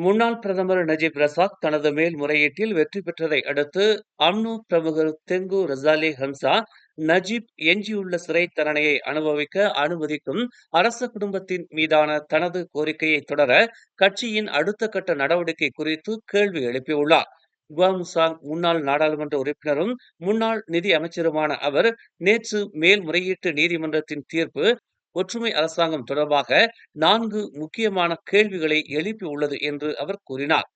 முன்னாள் பிரதமர் Najib Razak தனது மேல்முறையீட்டில் வெற்றி பெற்றதை அடுத்து அம்னோ பிரமுகர் தெங்கு ரசாலி ஹம்சா நஜீப் எஞ்சியுள்ள சிறை தண்டனையை அனுபவிக்க அனுமதிக்கும் அரச குடும்பத்தின் மீதான தனது கோரிக்கையை தொடர கட்சியின் அடுத்த கட்ட நடவடிக்கை குறித்து கேள்வி எழுப்பியுள்ளார். குவாமுசாங் முன்னாள் நாடாளுமன்ற உறுப்பினரும் முன்னாள் நிதி அமைச்சருமான அவர் நேற்று மேல்முறையீட்டு நீதிமன்றத்தின் தீர்ப்பு ஒற்றுமை அரசாங்கம் தொடர்பாக 4 முக்கியமான கேள்விகளை எழுப்பியுள்ளது என்று அவர் கூறினார்.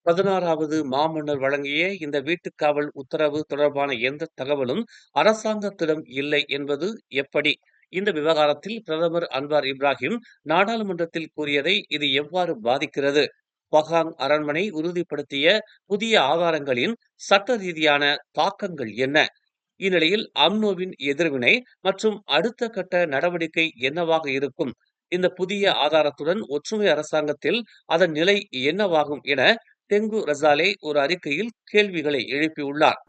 16வது மாமன்னர் வழங்கிய இந்த வீட்டுக்காவல் உத்தரவு தொடர்பான எந்த தகவலும் அரசாங்கத்திடம் இல்லை என்பது எப்படி? இந்த விவகாரத்தில் பிரதமர் அன்வார் இப்ராஹிம் நாடாளுமன்றத்தில் கூறியதை இது எவ்வாறு பாதிக்கிறது? பகாங் அரண்மனை உறுதிப்படுத்திய புதிய ஆதாரங்களின் சட்ட ரீதியான தாக்கங்கள் என்ன? இந்நிலையில் அம்னோவின் எதிர்வினை மற்றும் அடுத்த கட்ட நடவடிக்கை என்னவாக இருக்கும்? இந்த புதிய ஆதாரத்துடன் ஒற்றுமை அரசாங்கத்தில் அதன் நிலை என்னவாகும் என தெங்கு ரசாலே ஒரு அறிக்கையில் கேள்விகளை எழுப்பியுள்ளார்.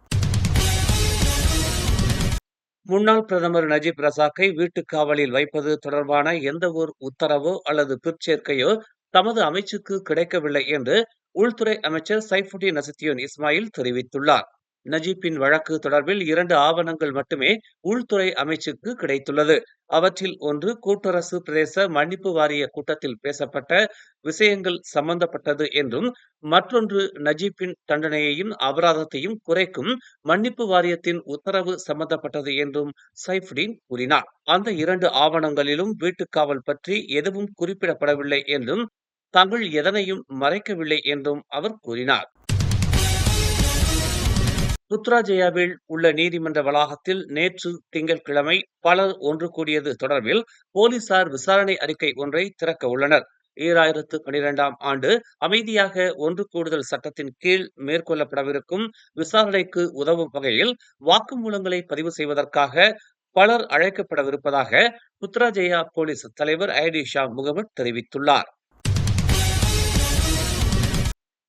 முன்னாள் பிரதமர் நஜீப் ரசாக்கை வீட்டுக் காவலில் வைப்பது தொடர்பான எந்த ஒரு உத்தரவோ அல்லது பிற்சேர்க்கையோ தமது அமைச்சுக்கு கிடைக்கவில்லை என்று உள்துறை அமைச்சர் சைஃபுடின் நசித்தியோன் இஸ்மாயில் தெரிவித்துள்ளார். நஜீப்பின் வழக்கு தொடர்பில் 2 ஆவணங்கள் மட்டுமே உள்துறை அமைச்சுக்கு கிடைத்துள்ளது. அவற்றில் ஒன்று கூட்டரசு பிரதேச மன்னிப்பு வாரிய கூட்டத்தில் பேசப்பட்ட விஷயங்கள் சம்பந்தப்பட்டது என்றும், மற்றொன்று நஜீப்பின் தண்டனையையும் அபராதத்தையும் குறைக்கும் மன்னிப்பு வாரியத்தின் உத்தரவு சம்பந்தப்பட்டது என்றும் சைஃபுடின் கூறினார். அந்த 2 ஆவணங்களிலும் வீட்டுக்காவல் பற்றி எதுவும் குறிப்பிடப்படவில்லை என்றும், தாங்கள் எதனையும் மறைக்கவில்லை என்றும் அவர் கூறினார். புத்ராஜயாவில் உள்ள நீதிமன்ற வளாகத்தில் நேற்று திங்கட்கிழமை பலர் ஒன்று கூடியது தொடர்பில் போலீசார் விசாரணை அறிக்கை ஒன்றை திறக்க உள்ளனர். 2012ஆம் ஆண்டு அமைதியாக ஒன்று கூடுதல் சட்டத்தின் கீழ் மேற்கொள்ளப்படவிருக்கும் விசாரணைக்கு உதவும் வகையில் வாக்குமூலங்களை பதிவு செய்வதற்காக பலர் அழைக்கப்படவிருப்பதாக புத்ராஜயா போலீஸ் தலைவர் ஐடி ஷா முகமது தெரிவித்துள்ளார்.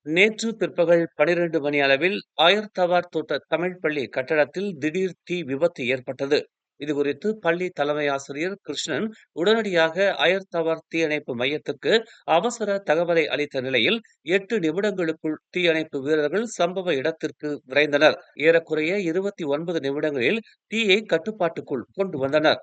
நேற்று பிற்பகல் 12 மணி அளவில் ஆயர்தவார் தோட்ட தமிழ் பள்ளி கட்டடத்தில் திடீர் தீ விபத்து ஏற்பட்டது. இதுகுறித்து பள்ளி தலைமை ஆசிரியர் கிருஷ்ணன் உடனடியாக ஆயர்தவார் தீயணைப்பு மையத்துக்கு அவசர தகவலை அளித்த நிலையில் 8 நிமிடங்களுக்குள் தீயணைப்பு வீரர்கள் சம்பவ இடத்திற்கு விரைந்தனர். ஏறக்குறைய 29 நிமிடங்களில் தீயை கட்டுப்பாட்டுக்குள் கொண்டு வந்தனர்.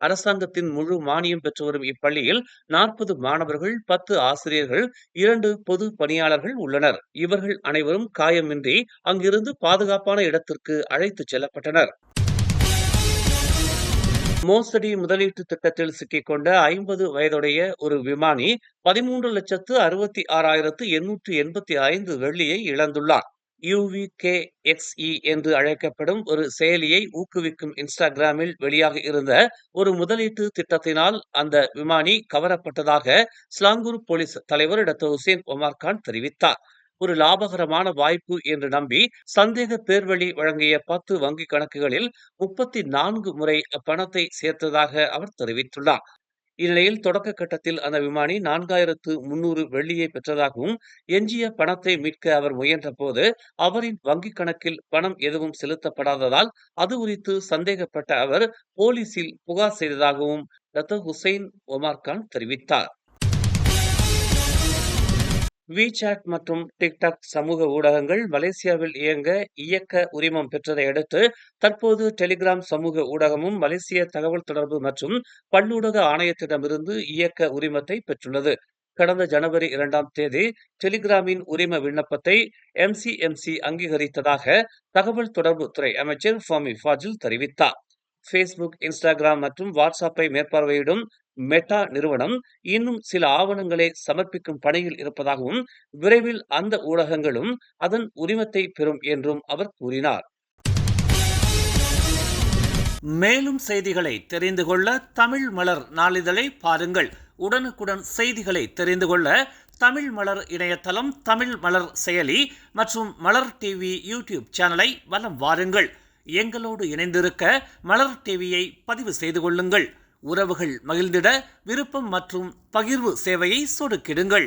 அரசாங்கத்தின் முழு மானியம் பெற்று வரும் இப்பள்ளியில் 40 மாணவர்கள், 10 ஆசிரியர்கள், 2 பொது பணியாளர்கள் உள்ளனர். இவர்கள் அனைவரும் காயமின்றி அங்கிருந்து பாதுகாப்பான இடத்திற்கு அழைத்துச் செல்லப்பட்டனர். மோசடி முதலீட்டு திட்டத்தில் சிக்கிக்கொண்ட 50 வயதுடைய ஒரு விமானி 13,66,885 வெள்ளியை இழந்துள்ளார். UVKXE என்று அழைக்கப்படும் ஒரு செயலியை ஊக்குவிக்கும் இன்ஸ்டாகிராமில் வெளியாக இருந்த ஒரு முதலீட்டு திட்டத்தினால் அந்த விமானி கவரப்பட்டதாக ஸ்லாங்கூர் போலீஸ் தலைவர் டாக்டர் ஹுசேன் ஒமார் கான் தெரிவித்தார். ஒரு லாபகரமான வாய்ப்பு என்று நம்பி சந்தேக பேர்வழி வழங்கிய 10 வங்கி கணக்குகளில் 34 முறை பணத்தை சேர்த்ததாக அவர் தெரிவித்துள்ளார். இந்நிலையில் தொடக்க கட்டத்தில் அந்த விமானி 4300 வெள்ளியை பெற்றதாகவும், எஞ்சிய பணத்தை மீட்க அவர் முயன்ற போது அவரின் வங்கிக் கணக்கில் பணம் எதுவும் செலுத்தப்படாததால் அது குறித்து சந்தேகப்பட்ட அவர் போலீசில் புகார் செய்ததாகவும் டாக்டர் ஹுசைன் ஒமார் கான் தெரிவித்தார். WeChat மற்றும் TikTok சமூக ஊடகங்கள் மலேசியாவில் இயக்க உரிமம் பெற்றதை அடுத்து தற்போது டெலிகிராம் சமூக ஊடகமும் மலேசிய தகவல் தொடர்பு மற்றும் பல்லூடக ஆணையத்திடமிருந்து இயக்க உரிமத்தை பெற்றுள்ளது. கடந்த ஜனவரி 2ஆம் தேதி டெலிகிராமின் உரிம விண்ணப்பத்தை MCMC அங்கீகரித்ததாக தகவல் தொடர்பு துறை அமைச்சர் ஃபாமி ஃபாஜில் தெரிவித்தார். ஃபேஸ்புக், இன்ஸ்டாகிராம் மற்றும் வாட்ஸ்அப்பை மேற்பார்வையிடும் மெட்டா நிறுவனம் இன்னும் சில ஆவணங்களை சமர்ப்பிக்கும் பணியில் இருப்பதாகவும், விரைவில் அந்த ஊடகங்களும் அதன் உரிமத்தை பெறும் என்றும் அவர் கூறினார். மேலும் செய்திகளை தெரிந்து கொள்ள தமிழ் மலர் நாளிதழை பாருங்கள். உடனுக்குடன் செய்திகளை தெரிந்து கொள்ள தமிழ் மலர் இணையதளம், தமிழ் மலர் செயலி மற்றும் மலர் டிவி யூடியூப் சேனலை வலம் வாருங்கள். எங்களோடு இணைந்திருக்க மலர் டிவியை பதிவு செய்து கொள்ளுங்கள். உறவுகள் மகிழ்ந்திட விருப்பம் மற்றும் பகிர்வு சேவையை சொடுக்கிடுங்கள்.